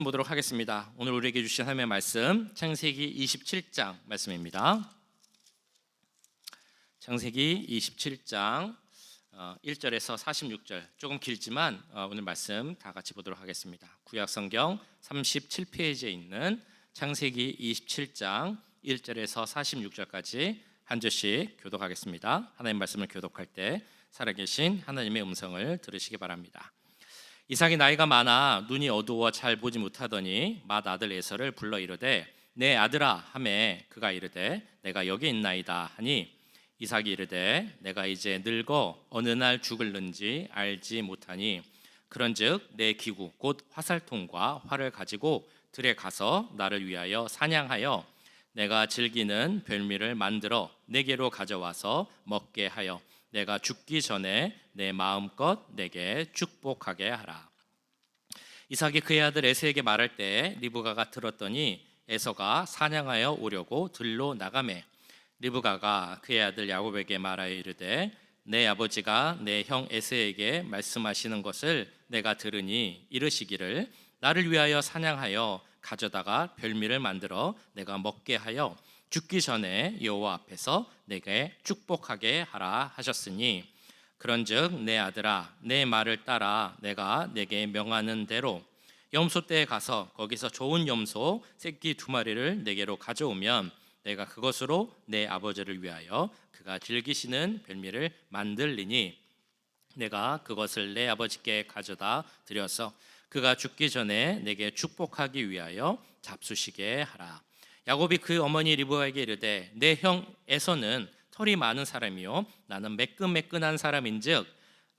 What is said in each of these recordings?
보도록 하겠습니다. 오늘 우리에게 주신 하나님의 말씀 창세기 27장 말씀입니다. 창세기 27장 1절에서 46절, 조금 길지만 오늘 말씀 다 같이 보도록 하겠습니다. 구약성경 37페이지에 있는 창세기 27장 1절에서 46절까지 한 절씩 교독하겠습니다. 하나님의 말씀을 교독할 때 살아계신 하나님의 음성을 들으시기 바랍니다. 이삭이 나이가 많아 눈이 어두워 잘 보지 못하더니 맏아들 에서를 불러 이르되 내 아들아 하매 그가 이르되 내가 여기 있나이다 하니 이삭이 이르되 내가 이제 늙어 어느 날 죽을는지 알지 못하니 그런즉 내 기구 곧 화살통과 활을 가지고 들에 가서 나를 위하여 사냥하여 내가 즐기는 별미를 만들어 내게로 가져와서 먹게 하여 내가 죽기 전에 내 마음껏 내게 축복하게 하라. 이삭이 그의 아들 에서에게 말할 때 리브가가 들었더니 에서가 사냥하여 오려고 들로 나가매 리브가가 그의 아들 야곱에게 말하여 이르되 내 아버지가 내 형 에서에게 말씀하시는 것을 내가 들으니 이르시기를 나를 위하여 사냥하여 가져다가 별미를 만들어 내가 먹게 하여 죽기 전에 여호와 앞에서 내게 축복하게 하라 하셨으니 그런즉 내 아들아 내 말을 따라 내가 내게 명하는 대로 염소 떼에 가서 거기서 좋은 염소 새끼 2마리를 내게로 가져오면 내가 그것으로 내 아버지를 위하여 그가 즐기시는 별미를 만들리니 내가 그것을 내 아버지께 가져다 드려서 그가 죽기 전에 내게 축복하기 위하여 잡수시게 하라. 야곱이 그 어머니 리브가에게 이르되 내 형 에서는 털이 많은 사람이요 나는 매끈매끈한 사람인즉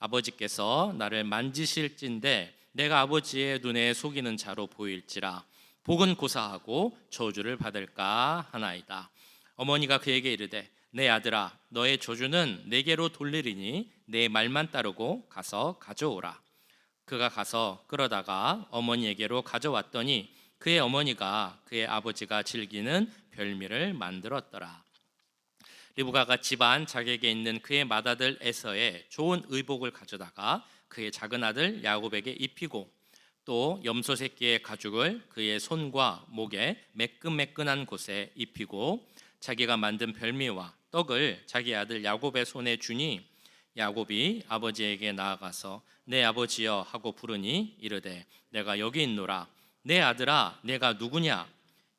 아버지께서 나를 만지실진데 내가 아버지의 눈에 속이는 자로 보일지라 복은 고사하고 저주를 받을까 하나이다. 어머니가 그에게 이르되 내 아들아 너의 저주는 내게로 돌리리니 내 말만 따르고 가서 가져오라. 그가 가서 끌어다가 어머니에게로 가져왔더니 그의 어머니가 그의 아버지가 즐기는 별미를 만들었더라. 리브가가 집안 자객에 있는 그의 맏아들 에서의 좋은 의복을 가져다가 그의 작은 아들 야곱에게 입히고 또 염소 새끼의 가죽을 그의 손과 목에 매끈매끈한 곳에 입히고 자기가 만든 별미와 떡을 자기 아들 야곱의 손에 주니 야곱이 아버지에게 나아가서 내 아버지여 하고 부르니 이르되 내가 여기 있노라. 내 아들아 내가 누구냐?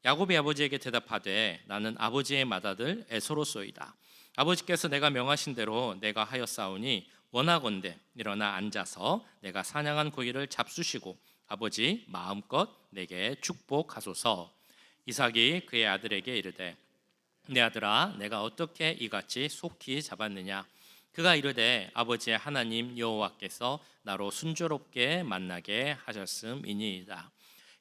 야곱이 아버지에게 대답하되 나는 아버지의 맏아들 에서로소이다. 아버지께서 내가 명하신 대로 내가 하였사오니 원하건대 일어나 앉아서 내가 사냥한 고기를 잡수시고 아버지 마음껏 내게 축복하소서. 이삭이 그의 아들에게 이르되 내 아들아 내가 어떻게 이같이 속히 잡았느냐? 그가 이르되 아버지의 하나님 여호와께서 나로 순조롭게 만나게 하셨음이니이다.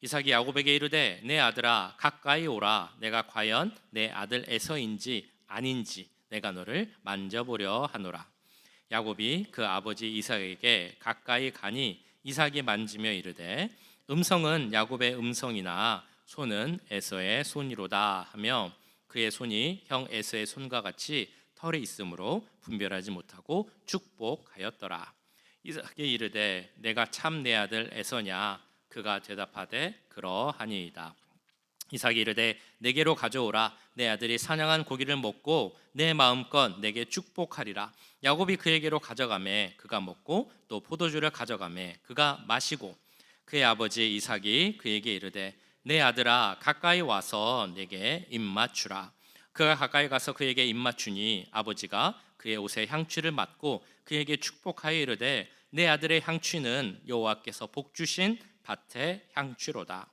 이삭이 야곱에게 이르되 내 아들아 가까이 오라. 내가 과연 내 아들 에서인지 아닌지 내가 너를 만져보려 하노라. 야곱이 그 아버지 이삭에게 가까이 가니 이삭이 만지며 이르되 음성은 야곱의 음성이나 손은 에서의 손이로다 하며 그의 손이 형 에서의 손과 같이 털이 있으므로 분별하지 못하고 축복하였더라. 이삭이 이르되 내가 참 내 아들 에서냐? 그가 대답하되 그러하니이다. 이삭이 이르되 내게로 가져오라. 내 아들이 사냥한 고기를 먹고 내 마음껏 내게 축복하리라. 야곱이 그에게로 가져가매 그가 먹고 또 포도주를 가져가매 그가 마시고 그의 아버지 이삭이 그에게 이르되 내 아들아 가까이 와서 내게 입맞추라. 그가 가까이 가서 그에게 입맞추니 아버지가 그의 옷에 향취를 맡고 그에게 축복하여 이르되 내 아들의 향취는 여호와께서 복주신 밭의 향취로다.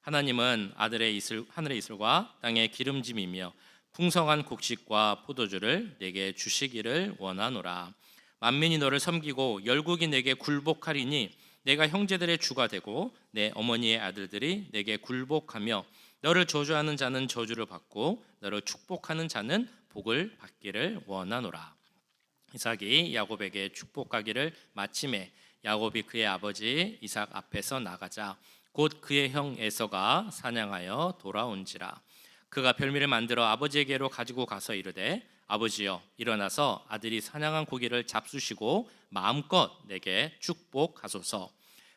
하나님은 하늘의 이슬과 땅의 기름짐이며 풍성한 곡식과 포도주를 내게 주시기를 원하노라. 만민이 너를 섬기고 열국이 내게 굴복하리니 내가 형제들의 주가 되고 내 어머니의 아들들이 내게 굴복하며 너를 저주하는 자는 저주를 받고 너를 축복하는 자는 복을 받기를 원하노라. 이삭이 야곱에게 축복하기를 마침에 야곱이 그의 아버지 이삭 앞에서 나가자 곧 그의 형 에서가 사냥하여 돌아온지라. 그가 별미를 만들어 아버지에게로 가지고 가서 이르되 아버지여 일어나서 아들이 사냥한 고기를 잡수시고 마음껏 내게 축복하소서.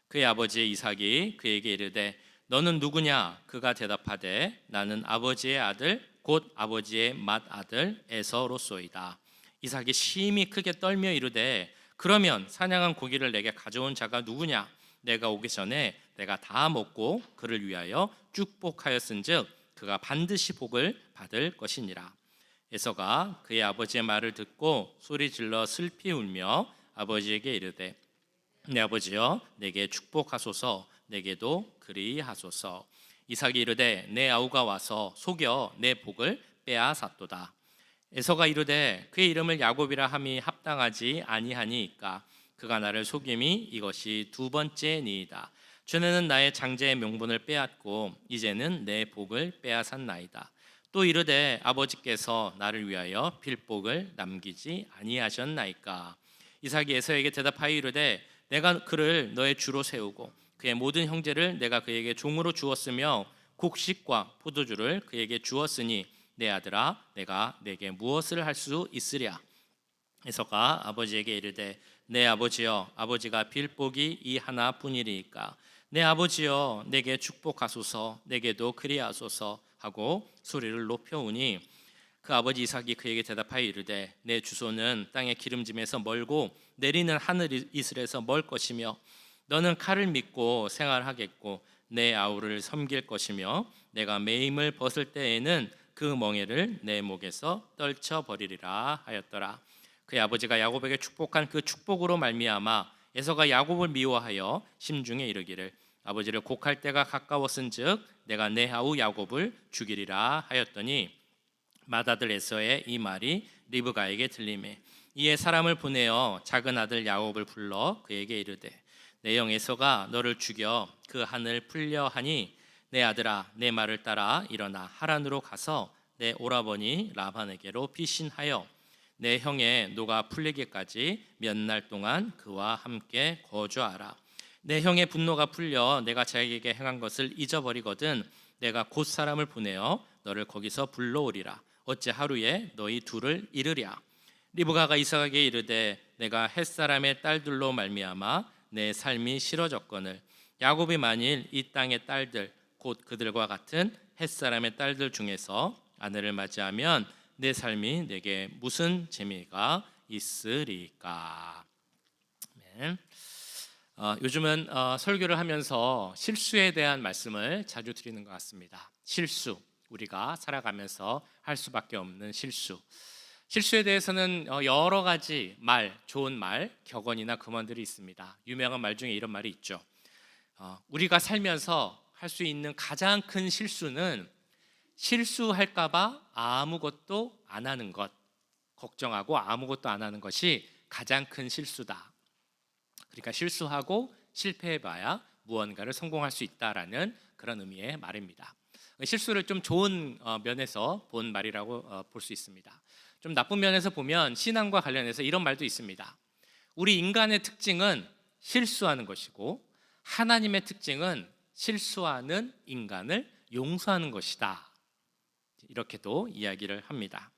그의 아버지 이삭이 그에게 이르되 너는 누구냐? 그가 대답하되 나는 아버지의 아들 곧 아버지의 맏아들 에서로소이다. 이삭이 심히 크게 떨며 이르되 그러면 사냥한 고기를 내게 가져온 자가 누구냐? 내가 오기 전에 내가 다 먹고 그를 위하여 축복하였은즉 그가 반드시 복을 받을 것이니라. 에서가 그의 아버지의 말을 듣고 소리질러 슬피 울며 아버지에게 이르되 내 아버지여 내게 축복하소서. 내게도 그리하소서. 이삭이 이르되 내 아우가 와서 속여 내 복을 빼앗았도다. 에서가 이르되 그의 이름을 야곱이라 함이 합당하지 아니하니이까 그가 나를 속임이 이것이 두 번째니이다. 전에는 나의 장제의 명분을 빼앗고 이제는 내 복을 빼앗았나이다. 또 이르되 아버지께서 나를 위하여 필복을 남기지 아니하셨나이까. 이삭이 에서에게 대답하여 이르되 내가 그를 너의 주로 세우고 그의 모든 형제를 내가 그에게 종으로 주었으며 곡식과 포도주를 그에게 주었으니 내 아들아 내가 내게 무엇을 할 수 있으랴. 에서가 아버지에게 이르되 내 아버지여 아버지가 빌복이 이 하나뿐이리이까 내 아버지여 내게 축복하소서. 내게도 그리하소서 하고 소리를 높여오니 그 아버지 이삭이 그에게 대답하여 이르되 내 주소는 땅의 기름짐에서 멀고 내리는 하늘 이슬에서 멀 것이며 너는 칼을 믿고 생활하겠고 내 아우를 섬길 것이며 내가 매임을 벗을 때에는 그 멍에를 내 목에서 떨쳐버리리라 하였더라. 그의 아버지가 야곱에게 축복한 그 축복으로 말미암아 에서가 야곱을 미워하여 심중에 이르기를 아버지를 곡할 때가 가까웠은즉 내가 내 아우 야곱을 죽이리라 하였더니 맏아들 에서의 이 말이 리브가에게 들리매 이에 사람을 보내어 작은 아들 야곱을 불러 그에게 이르되 내 형 에서가 너를 죽여 그 한을 풀려 하니 내 아들아 내 말을 따라 일어나 하란으로 가서 내 오라버니 라반에게로 피신하여 내 형의 노가 풀리기까지 몇 날 동안 그와 함께 거주하라. 내 형의 분노가 풀려 내가 자기에게 행한 것을 잊어버리거든 내가 곧 사람을 보내어 너를 거기서 불러오리라. 어째 하루에 너희 둘을 이르랴. 리브가가 이삭에게 이르되 내가 햇사람의 딸들로 말미암아 내 삶이 싫어졌거늘 야곱이 만일 이 땅의 딸들 곧 그들과 같은 햇사람의 딸들 중에서 아내를 맞이하면 내 삶이 내게 무슨 재미가 있으리까. 네. 요즘은 설교를 하면서 실수에 대한 말씀을 자주 드리는 것 같습니다. 실수, 우리가 살아가면서 할 수밖에 없는 실수. 실수에 대해서는 여러 가지 말, 좋은 말, 격언이나 금언들이 있습니다. 유명한 말 중에 이런 말이 있죠. 우리가 살면서 할 수 있는 가장 큰 실수는 실수할까 봐 아무것도 안 하는 것, 걱정하고 아무것도 안 하는 것이 가장 큰 실수다. 그러니까 실수하고 실패해봐야 무언가를 성공할 수 있다라는 그런 의미의 말입니다. 실수를 좀 좋은 면에서 본 말이라고 볼 수 있습니다. 좀 나쁜 면에서 보면 신앙과 관련해서 이런 말도 있습니다. 우리 인간의 특징은 실수하는 것이고 하나님의 특징은 실수하는 인간을 용서하는 것이다. 이렇게도 이야기를 합니다.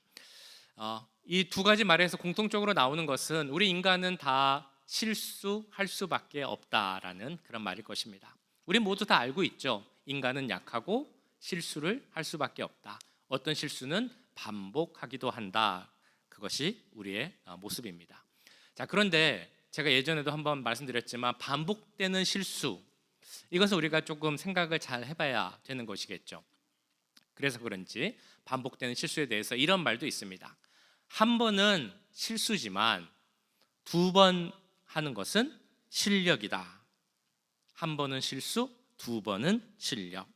이 두 가지 말에서 공통적으로 나오는 것은 우리 인간은 다 실수할 수밖에 없다라는 그런 말일 것입니다. 우리 모두 다 알고 있죠. 인간은 약하고 실수를 할 수밖에 없다. 어떤 실수는 반복하기도 한다. 그것이 우리의 모습입니다. 자, 그런데 제가 예전에도 한번 말씀드렸지만 반복되는 실수, 이것은 우리가 조금 생각을 잘 해봐야 되는 것이겠죠. 그래서 그런지 반복되는 실수에 대해서 이런 말도 있습니다. 한 번은 실수지만 두 번 하는 것은 실력이다. 한 번은 실수, 두 번은 실력.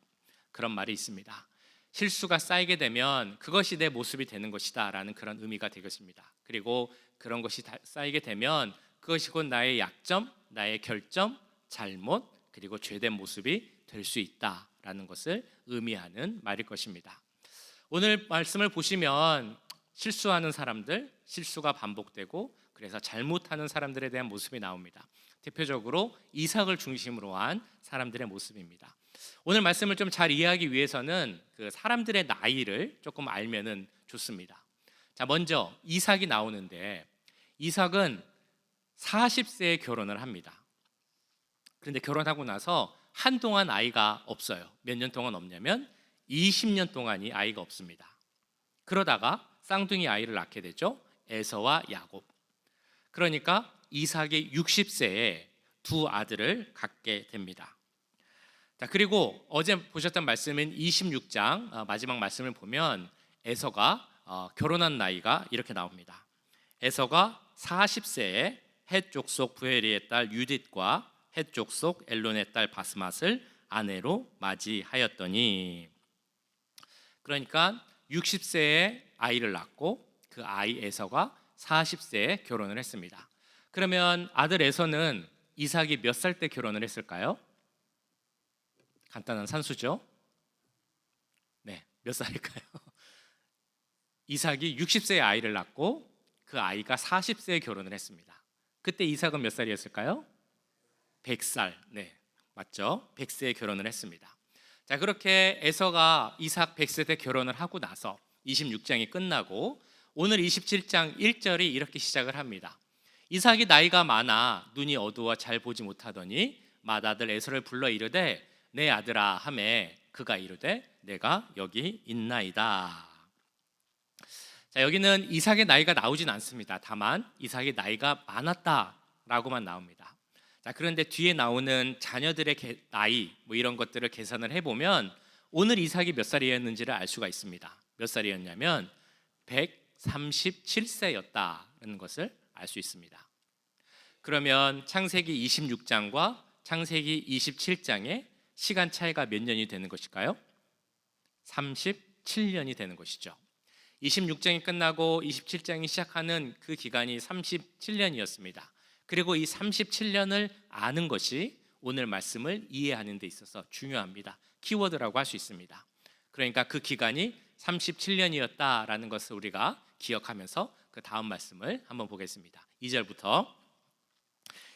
그런 말이 있습니다. 실수가 쌓이게 되면 그것이 내 모습이 되는 것이다 라는 그런 의미가 되겠습니다. 그리고 그런 것이 쌓이게 되면 그것이 곧 나의 약점, 나의 결점, 잘못, 그리고 죄된 모습이 될 수 있다라는 것을 의미하는 말일 것입니다. 오늘 말씀을 보시면 실수하는 사람들, 실수가 반복되고 그래서 잘못하는 사람들에 대한 모습이 나옵니다. 대표적으로 이삭을 중심으로 한 사람들의 모습입니다. 오늘 말씀을 좀 잘 이해하기 위해서는 그 사람들의 나이를 조금 알면은 좋습니다. 자, 먼저 이삭이 나오는데 이삭은 40세에 결혼을 합니다. 그런데 결혼하고 나서 한동안 아이가 없어요. 몇 년 동안 없냐면 20년 동안이 아이가 없습니다. 그러다가 쌍둥이 아이를 낳게 되죠. 에서와 야곱. 그러니까 이삭이 60세에 두 아들을 갖게 됩니다. 자, 그리고 어제 보셨던 말씀인 26장 마지막 말씀을 보면 에서가 결혼한 나이가 이렇게 나옵니다. 에서가 40세에 헷 족속 부에리의 딸 유딧과 헷 족속 엘론의 딸 바스맛을 아내로 맞이하였더니, 그러니까 60세에 아이를 낳고 그 아이 에서가 40세에 결혼을 했습니다. 그러면 아들 에서는 이삭이 몇 살 때 결혼을 했을까요? 간단한 산수죠. 네, 몇 살일까요? 이삭이 60세에 아이를 낳고 그 아이가 40세에 결혼을 했습니다. 그때 이삭은 몇 살이었을까요? 100살. 네, 맞죠? 100세에 결혼을 했습니다. 자, 그렇게 에서가 이삭 100세 때 결혼을 하고 나서 26장이 끝나고 오늘 27장 1절이 이렇게 시작을 합니다. 이삭이 나이가 많아 눈이 어두워 잘 보지 못하더니 맏아들 에서를 불러 이르되 내 아들아 하매 그가 이르되 내가 여기 있나이다. 자, 여기는 이삭의 나이가 나오진 않습니다. 다만 이삭의 나이가 많았다라고만 나옵니다. 자, 그런데 뒤에 나오는 자녀들의 나이 이런 것들을 계산을 해보면 오늘 이삭이 몇 살이었는지를 알 수가 있습니다. 몇 살이었냐면 137세였다는 것을 알 수 있습니다. 그러면 창세기 26장과 창세기 27장의 시간 차이가 몇 년이 되는 것일까요? 37년이 되는 것이죠. 26장이 끝나고 27장이 시작하는 그 기간이 37년이었습니다. 그리고 이 37년을 아는 것이 오늘 말씀을 이해하는 데 있어서 중요합니다. 키워드라고 할 수 있습니다. 그러니까 그 기간이 37년이었다라는 것을 우리가 기억하면서 그 다음 말씀을 한번 보겠습니다. 2절부터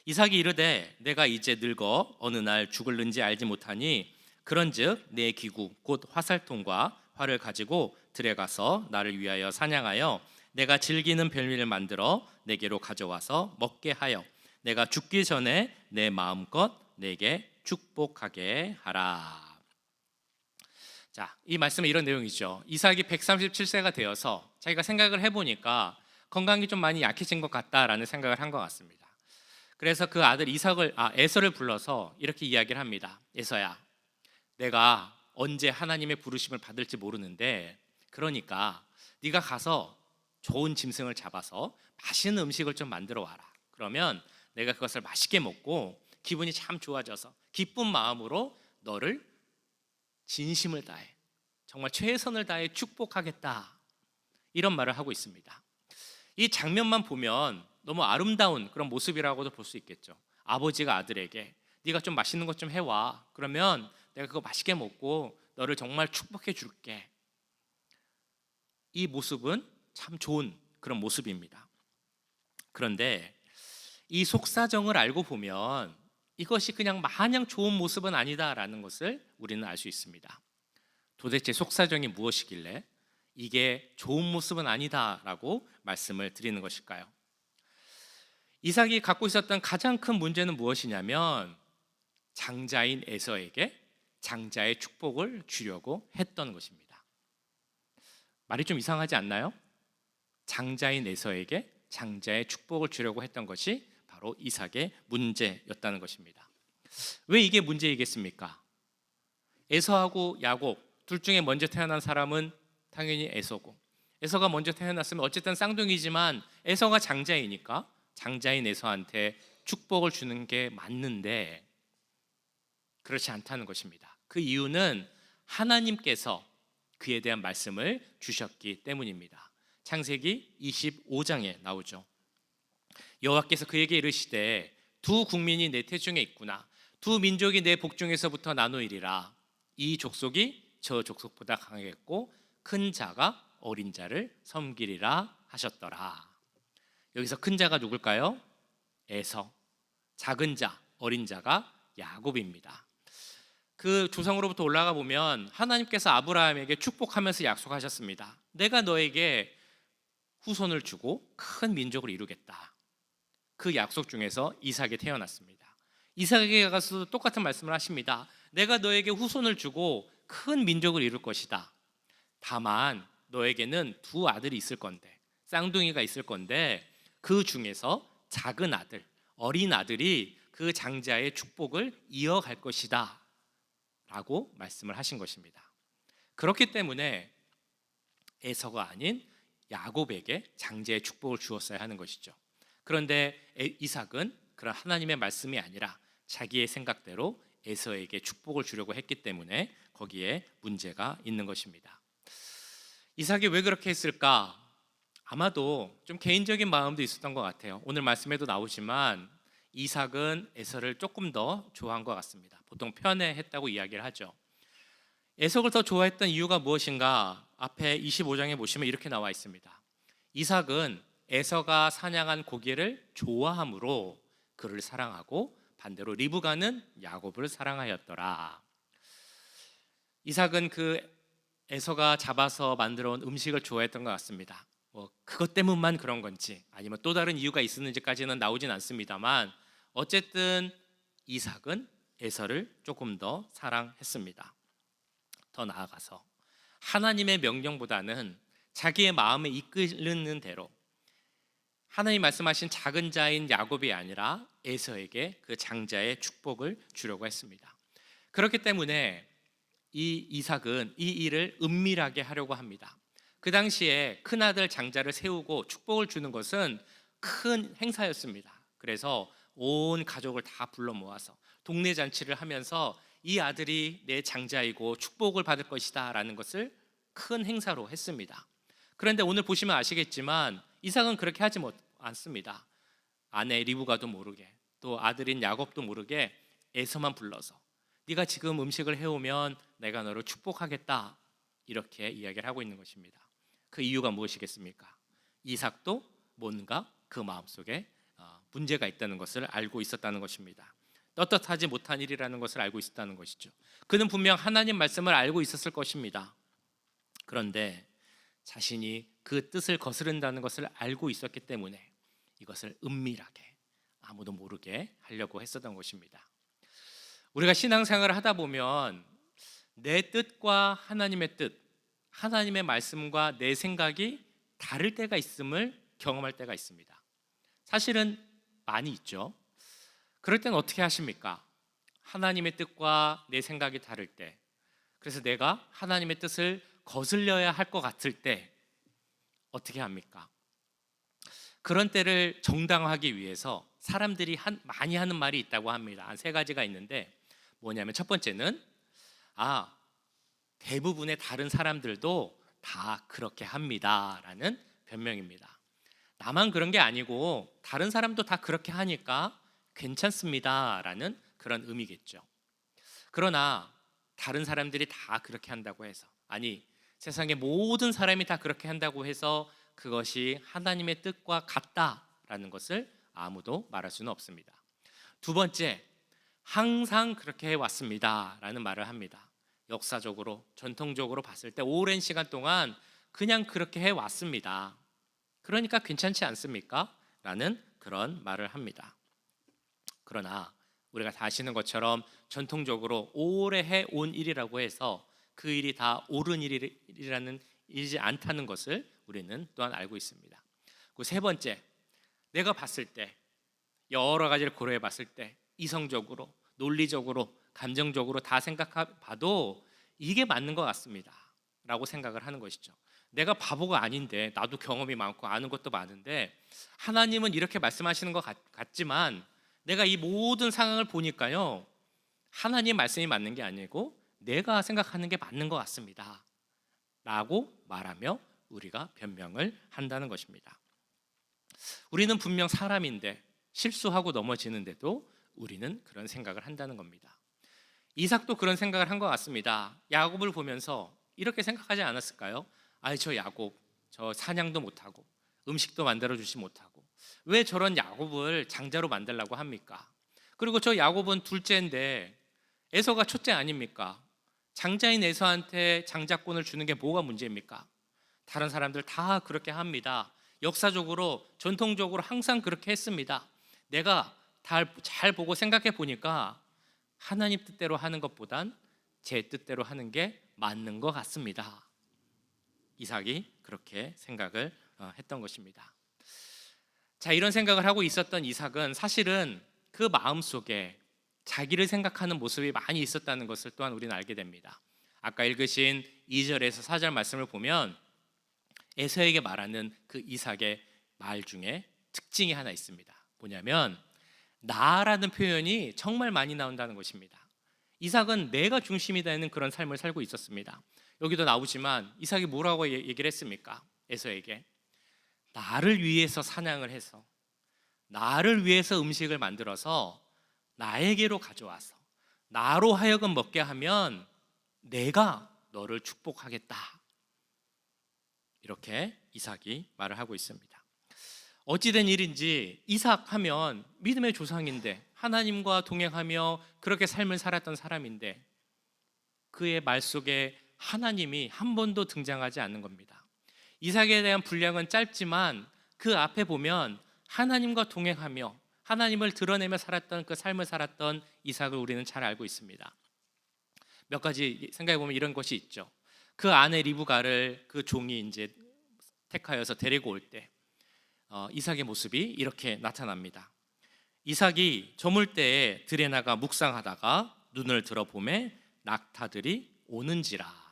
이삭이 이르되 내가 이제 늙어 어느 날 죽을는지 알지 못하니 그런즉 내 기구 곧 화살통과 활을 가지고 들에 가서 나를 위하여 사냥하여 내가 즐기는 별미를 만들어 내게로 가져와서 먹게 하여 내가 죽기 전에 내 마음껏 내게 축복하게 하라. 자, 이 말씀은 이런 내용이죠. 이삭이 137세가 되어서 자기가 생각을 해보니까 건강이 좀 많이 약해진 것 같다라는 생각을 한 것 같습니다. 그래서 그 아들 에서를 불러서 이렇게 이야기를 합니다. 에서야, 내가 언제 하나님의 부르심을 받을지 모르는데 그러니까 네가 가서 좋은 짐승을 잡아서 맛있는 음식을 좀 만들어 와라. 그러면 내가 그것을 맛있게 먹고 기분이 참 좋아져서 기쁜 마음으로 너를 진심을 다해 정말 최선을 다해 축복하겠다, 이런 말을 하고 있습니다. 이 장면만 보면 너무 아름다운 그런 모습이라고도 볼 수 있겠죠. 아버지가 아들에게 네가 좀 맛있는 것 좀 해와. 그러면 내가 그거 맛있게 먹고 너를 정말 축복해 줄게. 이 모습은 참 좋은 그런 모습입니다. 그런데 이 속사정을 알고 보면 이것이 그냥 마냥 좋은 모습은 아니다라는 것을 우리는 알 수 있습니다. 도대체 속사정이 무엇이길래 이게 좋은 모습은 아니다라고 말씀을 드리는 것일까요? 이삭이 갖고 있었던 가장 큰 문제는 무엇이냐면 장자인 에서에게 장자의 축복을 주려고 했던 것입니다. 말이 좀 이상하지 않나요? 장자인 에서에게 장자의 축복을 주려고 했던 것이 바로 이삭의 문제였다는 것입니다. 왜 이게 문제이겠습니까? 에서하고 야곱 둘 중에 먼저 태어난 사람은 당연히 에서고, 에서가 먼저 태어났으면 어쨌든 쌍둥이지만 에서가 장자이니까 장자인 에서한테 축복을 주는 게 맞는데 그렇지 않다는 것입니다. 그 이유는 하나님께서 그에 대한 말씀을 주셨기 때문입니다. 창세기 25장에 나오죠. 여호와께서 그에게 이르시되 두 국민이 내 태중에 있구나. 두 민족이 내 복중에서부터 나누이리라. 이 족속이 저 족속보다 강하겠고 큰 자가 어린 자를 섬기리라 하셨더라. 여기서 큰 자가 누굴까요? 에서. 작은 자, 어린 자가 야곱입니다. 그 조상으로부터 올라가 보면 하나님께서 아브라함에게 축복하면서 약속하셨습니다. 내가 너에게 후손을 주고 큰 민족을 이루겠다. 그 약속 중에서 이삭이 태어났습니다. 이삭에게 가서도 똑같은 말씀을 하십니다. 내가 너에게 후손을 주고 큰 민족을 이룰 것이다. 다만 너에게는 두 아들이 있을 건데, 쌍둥이가 있을 건데, 그 중에서 작은 아들, 어린 아들이 그 장자의 축복을 이어갈 것이다 라고 말씀을 하신 것입니다. 그렇기 때문에 에서가 아닌 야곱에게 장자의 축복을 주었어야 하는 것이죠. 그런데 이삭은 그런 하나님의 말씀이 아니라 자기의 생각대로 에서에게 축복을 주려고 했기 때문에 거기에 문제가 있는 것입니다. 이삭이 왜 그렇게 했을까? 아마도 좀 개인적인 마음도 있었던 것 같아요. 오늘 말씀에도 나오지만 이삭은 에서를 조금 더 좋아한 것 같습니다. 보통 편애했다고 이야기를 하죠. 에서를 더 좋아했던 이유가 무엇인가? 앞에 25장에 보시면 이렇게 나와 있습니다. 이삭은 에서가 사냥한 고기를 좋아함으로 그를 사랑하고 반대로 리브가는 야곱을 사랑하였더라. 이삭은 그 에서가 잡아서 만들어 온 음식을 좋아했던 것 같습니다. 그것 때문만 그런 건지 아니면 또 다른 이유가 있었는지까지는 나오진 않습니다만 어쨌든 이삭은 에서를 조금 더 사랑했습니다. 더 나아가서 하나님의 명령보다는 자기의 마음에 이끄는 대로 하나님 말씀하신 작은 자인 야곱이 아니라 에서에게 그 장자의 축복을 주려고 했습니다. 그렇기 때문에 이 이삭은 이 일을 은밀하게 하려고 합니다. 그 당시에 큰아들 장자를 세우고 축복을 주는 것은 큰 행사였습니다. 그래서 온 가족을 다 불러 모아서 동네 잔치를 하면서 이 아들이 내 장자이고 축복을 받을 것이다 라는 것을 큰 행사로 했습니다. 그런데 오늘 보시면 아시겠지만 이삭은 그렇게 하지 않습니다. 아내 리브가도 모르게 또 아들인 야곱도 모르게 에서만 불러서 네가 지금 음식을 해오면 내가 너를 축복하겠다 이렇게 이야기를 하고 있는 것입니다. 그 이유가 무엇이겠습니까? 이삭도 뭔가 그 마음속에 문제가 있다는 것을 알고 있었다는 것입니다. 떳떳하지 못한 일이라는 것을 알고 있었다는 것이죠. 그는 분명 하나님 말씀을 알고 있었을 것입니다. 그런데 자신이 그 뜻을 거스른다는 것을 알고 있었기 때문에 이것을 은밀하게 아무도 모르게 하려고 했었던 것입니다. 우리가 신앙생활을 하다 보면 내 뜻과 하나님의 뜻, 하나님의 말씀과 내 생각이 다를 때가 있음을 경험할 때가 있습니다. 사실은 많이 있죠. 그럴 때는 어떻게 하십니까? 하나님의 뜻과 내 생각이 다를 때, 그래서 내가 하나님의 뜻을 거슬려야 할 것 같을 때 어떻게 합니까? 그런 때를 정당화하기 위해서 사람들이 많이 하는 말이 있다고 합니다. 한 3가지가 있는데 뭐냐면 첫 번째는 대부분의 다른 사람들도 다 그렇게 합니다 라는 변명입니다. 나만 그런 게 아니고 다른 사람도 다 그렇게 하니까 괜찮습니다 라는 그런 의미겠죠. 그러나 다른 사람들이 다 그렇게 한다고 해서, 아니 세상의 모든 사람이 다 그렇게 한다고 해서 그것이 하나님의 뜻과 같다라는 것을 아무도 말할 수는 없습니다. 두 번째, 항상 그렇게 해왔습니다 라는 말을 합니다. 역사적으로 전통적으로 봤을 때 오랜 시간 동안 그냥 그렇게 해왔습니다. 그러니까 괜찮지 않습니까? 라는 그런 말을 합니다. 그러나 우리가 다 아시는 것처럼 전통적으로 오래 해온 일이라고 해서 그 일이 다 옳은 일이라는 일이지 않다는 것을 우리는 또한 알고 있습니다. 그 세 번째, 내가 봤을 때 여러 가지를 고려해 봤을 때 이성적으로, 논리적으로, 감정적으로 다 생각해봐도 이게 맞는 것 같습니다 라고 생각을 하는 것이죠. 내가 바보가 아닌데, 나도 경험이 많고 아는 것도 많은데 하나님은 이렇게 말씀하시는 것 같지만 내가 이 모든 상황을 보니까요 하나님 말씀이 맞는 게 아니고 내가 생각하는 게 맞는 것 같습니다 라고 말하며 우리가 변명을 한다는 것입니다. 우리는 분명 사람인데 실수하고 넘어지는데도 우리는 그런 생각을 한다는 겁니다. 이삭도 그런 생각을 한 것 같습니다. 야곱을 보면서 이렇게 생각하지 않았을까요? 저 야곱, 저 사냥도 못하고 음식도 만들어주지 못하고 왜 저런 야곱을 장자로 만들려고 합니까? 그리고 저 야곱은 둘째인데 에서가 첫째 아닙니까? 장자인 에서한테 장자권을 주는 게 뭐가 문제입니까? 다른 사람들 다 그렇게 합니다. 역사적으로 전통적으로 항상 그렇게 했습니다. 내가 잘 보고 생각해 보니까 하나님 뜻대로 하는 것보단 제 뜻대로 하는 게 맞는 것 같습니다. 이삭이 그렇게 생각을 했던 것입니다. 자, 이런 생각을 하고 있었던 이삭은 사실은 그 마음속에 자기를 생각하는 모습이 많이 있었다는 것을 또한 우리는 알게 됩니다. 아까 읽으신 2절에서 4절 말씀을 보면 에서에게 말하는 그 이삭의 말 중에 특징이 하나 있습니다. 뭐냐면 나라는 표현이 정말 많이 나온다는 것입니다. 이삭은 내가 중심이 되는 그런 삶을 살고 있었습니다. 여기도 나오지만 이삭이 뭐라고 얘기를 했습니까? 에서에게 나를 위해서 사냥을 해서 나를 위해서 음식을 만들어서 나에게로 가져와서 나로 하여금 먹게 하면 내가 너를 축복하겠다. 이렇게 이삭이 말을 하고 있습니다. 어찌된 일인지 이삭 하면 믿음의 조상인데 하나님과 동행하며 그렇게 삶을 살았던 사람인데 그의 말 속에 하나님이 한 번도 등장하지 않는 겁니다. 이삭에 대한 분량은 짧지만 그 앞에 보면 하나님과 동행하며 하나님을 드러내며 살았던 그 삶을 살았던 이삭을 우리는 잘 알고 있습니다. 몇 가지 생각해 보면 이런 것이 있죠. 그 아내 리브가를 그 종이 이제 택하여서 데리고 올 때 이삭의 모습이 이렇게 나타납니다. 이삭이 저물 때에 들에 나가 묵상하다가 눈을 들어 보매 낙타들이 오는지라.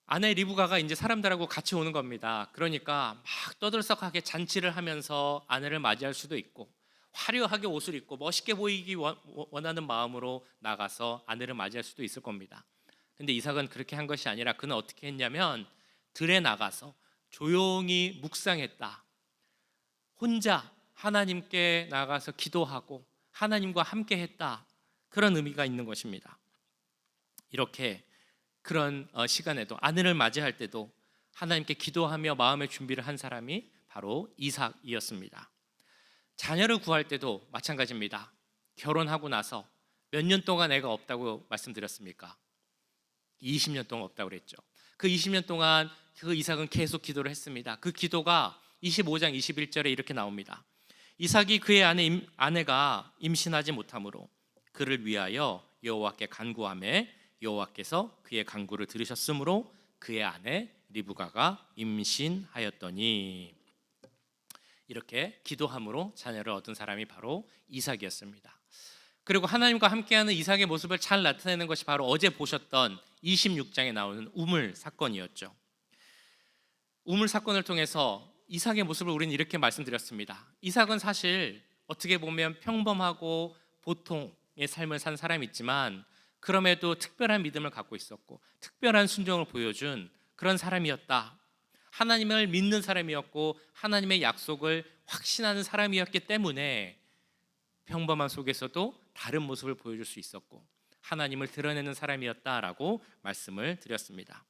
아내 리브가가 이제 사람들하고 같이 오는 겁니다. 그러니까 막 떠들썩하게 잔치를 하면서 아내를 맞이할 수도 있고 화려하게 옷을 입고 멋있게 보이기 원하는 마음으로 나가서 아내를 맞이할 수도 있을 겁니다. 근데 이삭은 그렇게 한 것이 아니라 그는 어떻게 했냐면 들에 나가서 조용히 묵상했다. 혼자 하나님께 나가서 기도하고 하나님과 함께 했다. 그런 의미가 있는 것입니다. 이렇게 그런 시간에도 아내를 맞이할 때도 하나님께 기도하며 마음의 준비를 한 사람이 바로 이삭이었습니다. 자녀를 구할 때도 마찬가지입니다. 결혼하고 나서 몇 년 동안 애가 없다고 말씀드렸습니까? 20년 동안 없다고 그랬죠. 그 20년 동안 그 이삭은 계속 기도를 했습니다. 그 기도가 25장 21절에 이렇게 나옵니다. 이삭이 그의 아내가 임신하지 못하므로 그를 위하여 여호와께 간구하매 여호와께서 그의 간구를 들으셨으므로 그의 아내 리브가가 임신하였더니. 이렇게 기도함으로 자녀를 얻은 사람이 바로 이삭이었습니다. 그리고 하나님과 함께하는 이삭의 모습을 잘 나타내는 것이 바로 어제 보셨던 26장에 나오는 우물 사건이었죠. 우물 사건을 통해서 이삭의 모습을 우리는 이렇게 말씀드렸습니다. 이삭은 사실 어떻게 보면 평범하고 보통의 삶을 산 사람이지만 그럼에도 특별한 믿음을 갖고 있었고 특별한 순종을 보여준 그런 사람이었다. 하나님을 믿는 사람이었고 하나님의 약속을 확신하는 사람이었기 때문에 평범한 속에서도 다른 모습을 보여줄 수 있었고 하나님을 드러내는 사람이었다라고 말씀을 드렸습니다.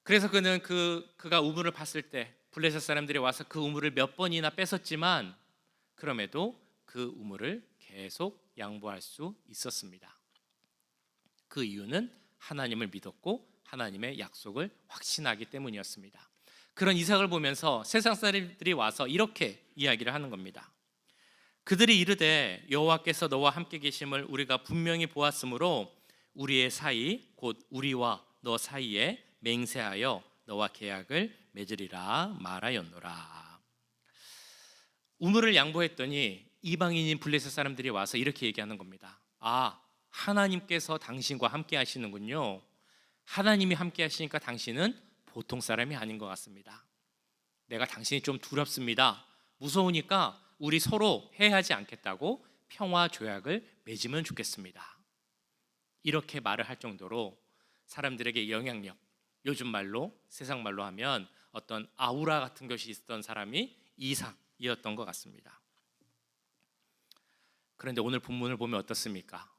그래서 그는 그가 우물을 봤을 때 블레셋 사람들이 와서 그 우물을 몇 번이나 뺏었지만 그럼에도 그 우물을 계속 양보할 수 있었습니다. 그 이유는 하나님을 믿었고 하나님의 약속을 확신하기 때문이었습니다. 그런 이삭을 보면서 세상 사람들이 와서 이렇게 이야기를 하는 겁니다. 그들이 이르되 여호와께서 너와 함께 계심을 우리가 분명히 보았으므로 우리의 사이 곧 우리와 너 사이에 맹세하여 너와 계약을 맺으리라 말하였노라. 우물을 양보했더니 이방인인 블레셋 사람들이 와서 이렇게 얘기하는 겁니다. 아, 하나님께서 당신과 함께 하시는군요. 하나님이 함께 하시니까 당신은 보통 사람이 아닌 것 같습니다. 내가 당신이 좀 두렵습니다. 무서우니까 우리 서로 해하지 않겠다고 평화 조약을 맺으면 좋겠습니다. 이렇게 말을 할 정도로 사람들에게 영향력, 요즘 말로 세상 말로 하면 어떤 아우라 같은 것이 있었던 사람이 이삭이었던 것 같습니다. 그런데 오늘 본문을 보면 어떻습니까?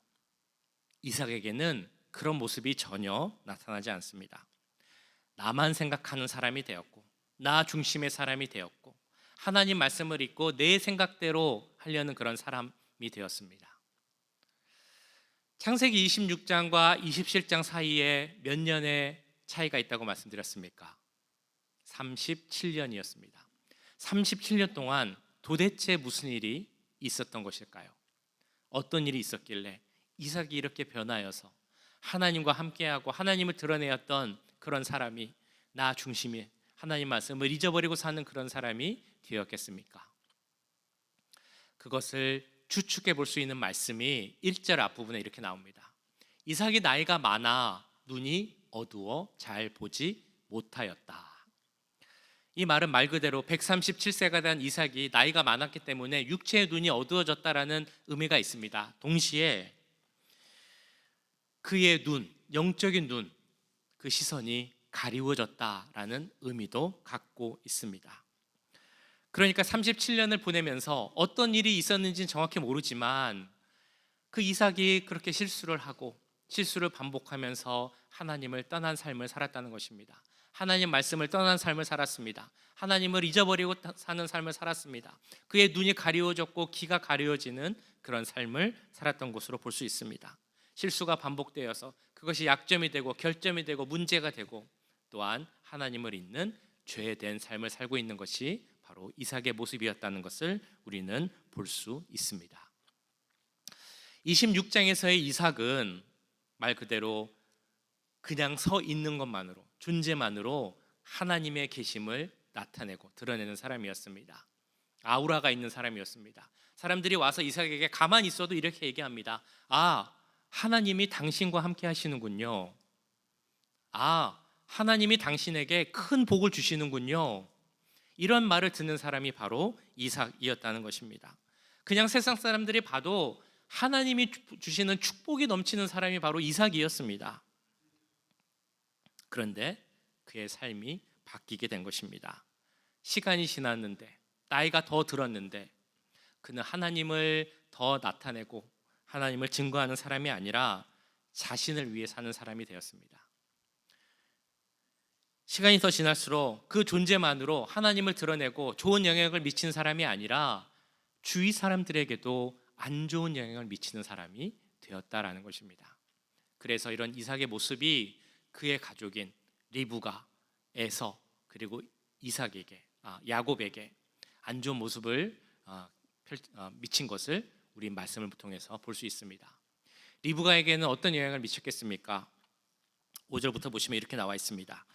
이삭에게는 그런 모습이 전혀 나타나지 않습니다. 나만 생각하는 사람이 되었고 나 중심의 사람이 되었고 하나님 말씀을 읽고 내 생각대로 하려는 그런 사람이 되었습니다. 창세기 26장과 27장 사이에 몇 년의 차이가 있다고 말씀드렸습니까? 37년이었습니다. 37년 동안 도대체 무슨 일이 있었던 것일까요? 어떤 일이 있었길래 이삭이 이렇게 변하여서 하나님과 함께하고 하나님을 드러내었던 그런 사람이 나 중심이 하나님 말씀을 잊어버리고 사는 그런 사람이 되었겠습니까? 그것을 추측해 볼 수 있는 말씀이 1절 앞부분에 이렇게 나옵니다. 이삭이 나이가 많아 눈이 어두워 잘 보지 못하였다. 이 말은 말 그대로 137세가 된 이삭이 나이가 많았기 때문에 육체의 눈이 어두워졌다라는 의미가 있습니다. 동시에 그의 눈, 영적인 눈, 그 시선이 가리워졌다라는 의미도 갖고 있습니다. 그러니까 37년을 보내면서 어떤 일이 있었는지는 정확히 모르지만 그 이삭이 그렇게 실수를 하고 실수를 반복하면서 하나님을 떠난 삶을 살았다는 것입니다. 하나님 말씀을 떠난 삶을 살았습니다. 하나님을 잊어버리고 사는 삶을 살았습니다. 그의 눈이 가리워졌고 귀가 가리워지는 그런 삶을 살았던 것으로 볼 수 있습니다. 실수가 반복되어서 그것이 약점이 되고 결점이 되고 문제가 되고 또한 하나님을 잊는 죄된 삶을 살고 있는 것이 바로 이삭의 모습이었다는 것을 우리는 볼 수 있습니다. 26장에서의 이삭은 말 그대로 그냥 서 있는 것만으로, 존재만으로 하나님의 계심을 나타내고 드러내는 사람이었습니다. 아우라가 있는 사람이었습니다. 사람들이 와서 이삭에게 가만히 있어도 이렇게 얘기합니다. 아, 하나님이 당신과 함께 하시는군요. 아, 하나님이 당신에게 큰 복을 주시는군요. 이런 말을 듣는 사람이 바로 이삭이었다는 것입니다. 그냥 세상 사람들이 봐도 하나님이 주시는 축복이 넘치는 사람이 바로 이삭이었습니다. 그런데 그의 삶이 바뀌게 된 것입니다. 시간이 지났는데, 나이가 더 들었는데 그는 하나님을 더 나타내고 하나님을 증거하는 사람이 아니라 자신을 위해 사는 사람이 되었습니다. 시간이 더 지날수록 그 존재만으로 하나님을 드러내고 좋은 영향을 미치는 사람이 아니라 주위 사람들에게도 안 좋은 영향을 미치는 사람이 되었다라는 것입니다. 그래서 이런 이삭의 모습이 그의 가족인 리브가, 에서 그리고 이삭에게, 야곱에게 안 좋은 모습을 미친 것을 우리 말씀을 통해서 볼 수 있습니다. 리브가에게는 어떤 영향을 미쳤겠습니까? 5절부터 보시면 이렇게 나와 있습니다.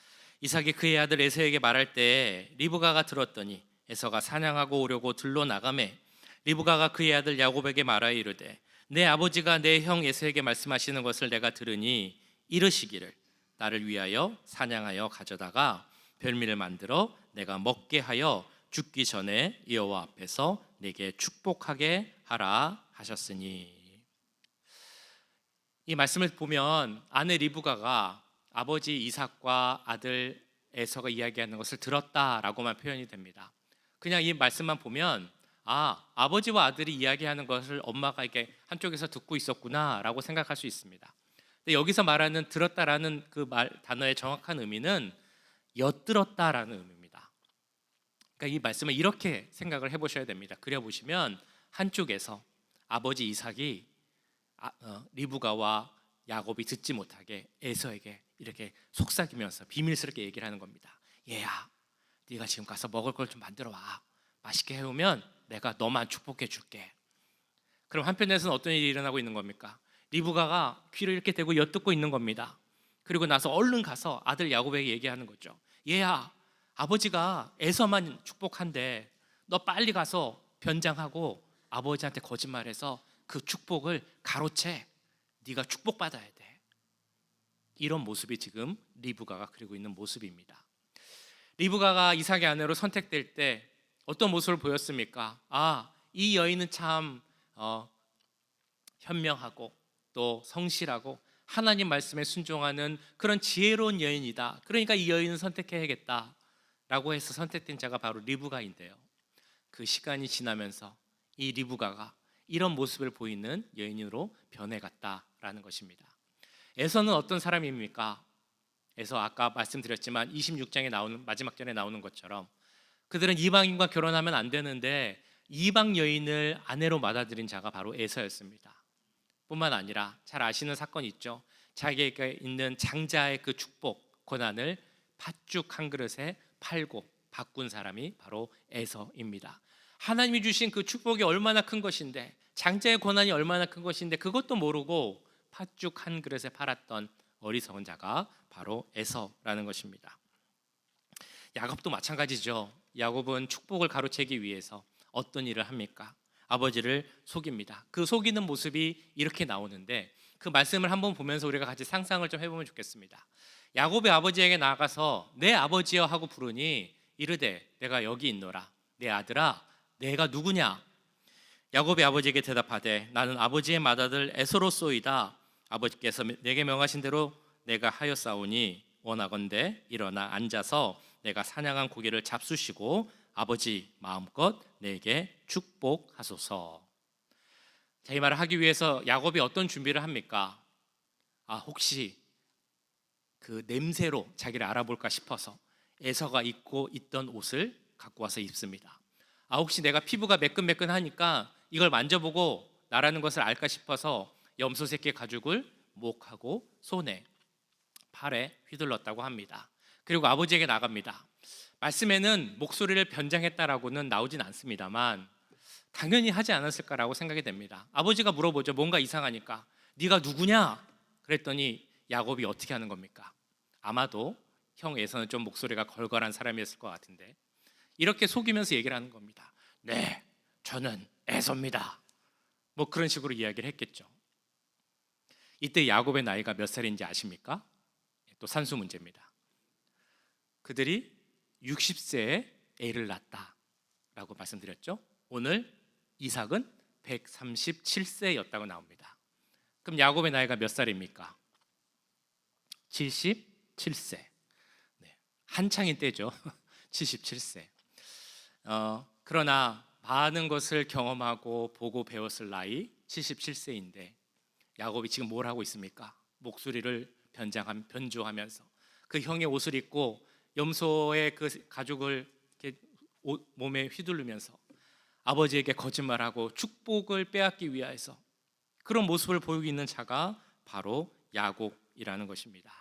이삭이 그의 아들 에서에게 말할 때 리브가가 들었더니 에서가 사냥하고 오려고 들러 나가매 리브가가 그의 아들 야곱에게 말하여 이르되 내 아버지가 내 형 에서에게 말씀하시는 것을 내가 들으니 이르시기를 나를 위하여 사냥하여 가져다가 별미를 만들어 내가 먹게 하여 죽기 전에 여호와 앞에서 내게 축복하게 하라 하셨으니. 이 말씀을 보면 아내 리브가가 아버지 이삭과 아들 에서가 이야기하는 것을 들었다라고만 표현이 됩니다. 그냥 이 말씀만 보면 아버지와 아들이 이야기하는 것을 엄마가 이렇게 한쪽에서 듣고 있었구나라고 생각할 수 있습니다. 근데 여기서 말하는 들었다라는 그 단어의 정확한 의미는 엿들었다라는 의미입니다. 그러니까 이 말씀을 이렇게 생각을 해보셔야 됩니다. 그려보시면 한쪽에서 아버지 이삭이 리브가와 야곱이 듣지 못하게 에서에게 이렇게 속삭이면서 비밀스럽게 얘기를 하는 겁니다. 얘야, 네가 지금 가서 먹을 걸 좀 만들어 와. 맛있게 해오면 내가 너만 축복해 줄게. 그럼 한편에서는 어떤 일이 일어나고 있는 겁니까? 리브가가 귀를 이렇게 대고 엿듣고 있는 겁니다. 그리고 나서 얼른 가서 아들 야곱에게 얘기하는 거죠. 얘야, 아버지가 에서만 축복한대. 너 빨리 가서 변장하고 아버지한테 거짓말해서 그 축복을 가로채. 네가 축복받아야 돼. 이런 모습이 지금 리브가가 그리고 있는 모습입니다. 리브가가 이삭의 아내로 선택될 때 어떤 모습을 보였습니까? 이 여인은 참 현명하고 또 성실하고 하나님 말씀에 순종하는 그런 지혜로운 여인이다. 그러니까 이 여인을 선택해야겠다라고 해서 선택된 자가 바로 리브가인데요. 그 시간이 지나면서 이 리브가가 이런 모습을 보이는 여인으로 변해갔다라는 것입니다. 에서는 어떤 사람입니까? 에서 아까 말씀드렸지만 26장에 나오는 마지막 절에 나오는 것처럼 그들은 이방인과 결혼하면 안 되는데 이방 여인을 아내로 받아들인 자가 바로 에서였습니다. 뿐만 아니라 잘 아시는 사건이 있죠. 자기에게 있는 장자의 그 축복, 고난을 팥죽 한 그릇에 팔고 바꾼 사람이 바로 에서입니다. 하나님이 주신 그 축복이 얼마나 큰 것인데, 장자의 고난이 얼마나 큰 것인데 그것도 모르고 팥죽 한 그릇에 팔았던 어리석은 자가 바로 에서라는 것입니다. 야곱도 마찬가지죠. 야곱은 축복을 가로채기 위해서 어떤 일을 합니까? 아버지를 속입니다. 그 속이는 모습이 이렇게 나오는데, 그 말씀을 한번 보면서 우리가 같이 상상을 좀 해보면 좋겠습니다. 야곱의 아버지에게 나아가서 내 아버지여 하고 부르니 이르되 내가 여기 있노라. 내 아들아, 내가 누구냐? 야곱의 아버지에게 대답하되 나는 아버지의 맏아들 에서로소이다. 아버지께서 내게 명하신 대로 내가 하였사오니 원하건대 일어나 앉아서 내가 사냥한 고기를 잡수시고 아버지 마음껏 내게 축복하소서. 자, 이 말을 하기 위해서 야곱이 어떤 준비를 합니까? 혹시 그 냄새로 자기를 알아볼까 싶어서 에서가 입고 있던 옷을 갖고 와서 입습니다. 혹시 내가 피부가 매끈매끈하니까 이걸 만져보고 나라는 것을 알까 싶어서 염소 새끼 가죽을 목하고 손에 팔에 휘둘렀다고 합니다. 그리고 아버지에게 나갑니다. 말씀에는 목소리를 변장했다라고는 나오진 않습니다만 당연히 하지 않았을까라고 생각이 됩니다. 아버지가 물어보죠. 뭔가 이상하니까. 네가 누구냐? 그랬더니 야곱이 어떻게 하는 겁니까? 아마도 형 에서는 좀 목소리가 걸걸한 사람이었을 것 같은데 이렇게 속이면서 얘기를 하는 겁니다. 네, 저는 에서입니다. 뭐 그런 식으로 이야기를 했겠죠. 이때 야곱의 나이가 몇 살인지 아십니까? 또 산수 문제입니다. 그들이 60세에 애를 낳았다라고 말씀드렸죠. 오늘 이삭은 137세였다고 나옵니다. 그럼 야곱의 나이가 몇 살입니까? 77세. 네, 한창인 때죠. 77세. 그러나 많은 것을 경험하고 보고 배웠을 나이 77세인데 야곱이 지금 뭘 하고 있습니까? 목소리를 변조하면서 그 형의 옷을 입고 염소의 그 가죽을 이렇게 몸에 휘두르면서 아버지에게 거짓말하고 축복을 빼앗기 위해서 그런 모습을 보이고 있는 자가 바로 야곱이라는 것입니다.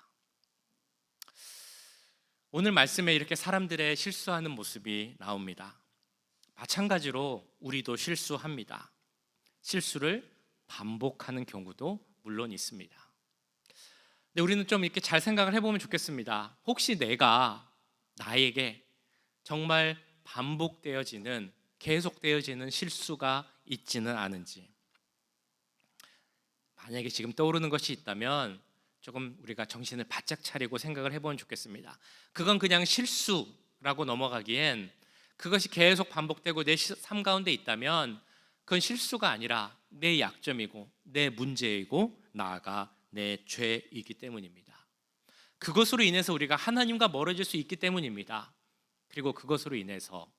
오늘 말씀에 이렇게 사람들의 실수하는 모습이 나옵니다. 마찬가지로 우리도 실수합니다. 실수를 반복하는 경우도 물론 있습니다. 근데 우리는 좀 이렇게 잘 생각을 해보면 좋겠습니다. 혹시 내가 나에게 정말 반복되어지는, 계속되어지는 실수가 있지는 않은지, 만약에 지금 떠오르는 것이 있다면 조금 우리가 정신을 바짝 차리고 생각을 해보면 좋겠습니다. 그건 그냥 실수라고 넘어가기엔 그것이 계속 반복되고 내 삶 가운데 있다면 그건 실수가 아니라 내 약점이고 내 문제이고 나아가 내 죄이기 때문입니다. 그것으로 인해서 우리가 하나님과 멀어질 수 있기 때문입니다. 그리고 그것으로 인해서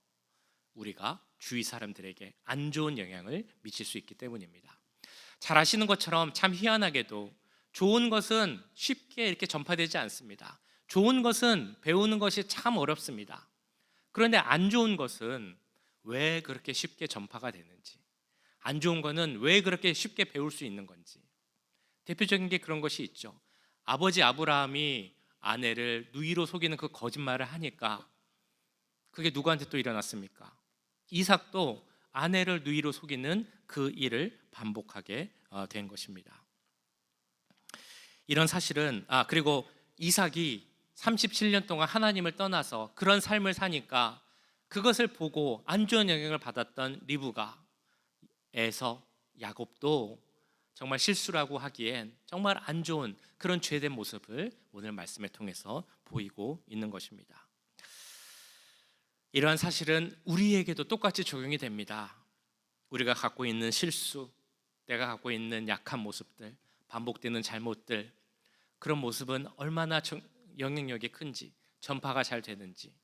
우리가 주위 사람들에게 안 좋은 영향을 미칠 수 있기 때문입니다. 잘 아시는 것처럼 참 희한하게도 좋은 것은 쉽게 이렇게 전파되지 않습니다. 좋은 것은 배우는 것이 참 어렵습니다. 그런데 안 좋은 것은 왜 그렇게 쉽게 전파가 되는지, 안 좋은 것은 왜 그렇게 쉽게 배울 수 있는 건지, 대표적인 게 그런 것이 있죠. 아버지 아브라함이 아내를 누이로 속이는 그 거짓말을 하니까 그게 누구한테 또 일어났습니까? 이삭도 아내를 누이로 속이는 그 일을 반복하게 된 것입니다. 이런 사실은 그리고 이삭이 37년 동안 하나님을 떠나서 그런 삶을 사니까 그것을 보고 안 좋은 영향을 받았던 리브가, 에서, 야곱도 정말 실수라고 하기엔 정말 안 좋은 그런 죄된 모습을 오늘 말씀을 통해서 보이고 있는 것입니다. 이러한 사실은 우리에게도 똑같이 적용이 됩니다. 우리가 갖고 있는 실수, 내가 갖고 있는 약한 모습들, 반복되는 잘못들, 그런 모습은 얼마나 영향력이 큰지, 전파가 잘 되는지,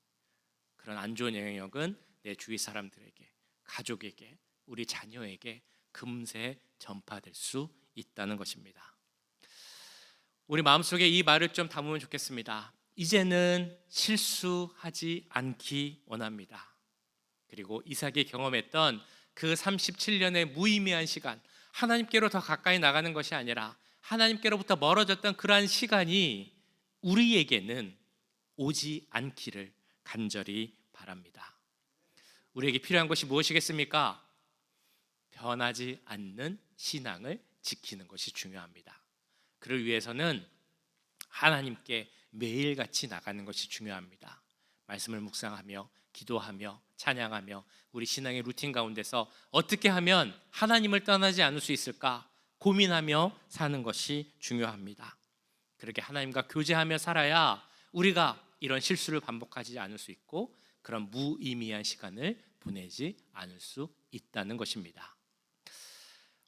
그런 안 좋은 영향력은 내 주위 사람들에게, 가족에게, 우리 자녀에게 금세 전파될 수 있다는 것입니다. 우리 마음속에 이 말을 좀 담으면 좋겠습니다. 이제는 실수하지 않기 원합니다. 그리고 이삭이 경험했던 그 37년의 무의미한 시간, 하나님께로 더 가까이 나가는 것이 아니라 하나님께로부터 멀어졌던 그러한 시간이 우리에게는 오지 않기를 간절히 바랍니다. 우리에게 필요한 것이 무엇이겠습니까? 변하지 않는 신앙을 지키는 것이 중요합니다. 그를 위해서는 하나님께 매일같이 나가는 것이 중요합니다. 말씀을 묵상하며 기도하며 찬양하며 우리 신앙의 루틴 가운데서 어떻게 하면 하나님을 떠나지 않을 수 있을까 고민하며 사는 것이 중요합니다. 그렇게 하나님과 교제하며 살아야 우리가 이런 실수를 반복하지 않을 수 있고 그런 무의미한 시간을 보내지 않을 수 있다는 것입니다.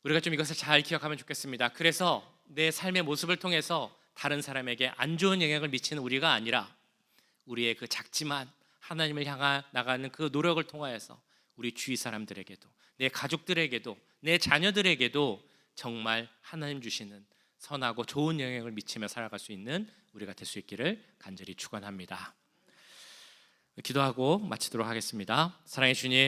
우리가 좀 이것을 잘 기억하면 좋겠습니다. 그래서 내 삶의 모습을 통해서 다른 사람에게 안 좋은 영향을 미치는 우리가 아니라 우리의 그 작지만 하나님을 향해 나가는 그 노력을 통하여서 우리 주위 사람들에게도 내 가족들에게도 내 자녀들에게도 정말 하나님 주시는 선하고 좋은 영향을 미치며 살아갈 수 있는 우리가 될 수 있기를 간절히 축원합니다. 기도하고 마치도록 하겠습니다. 사랑의 주님,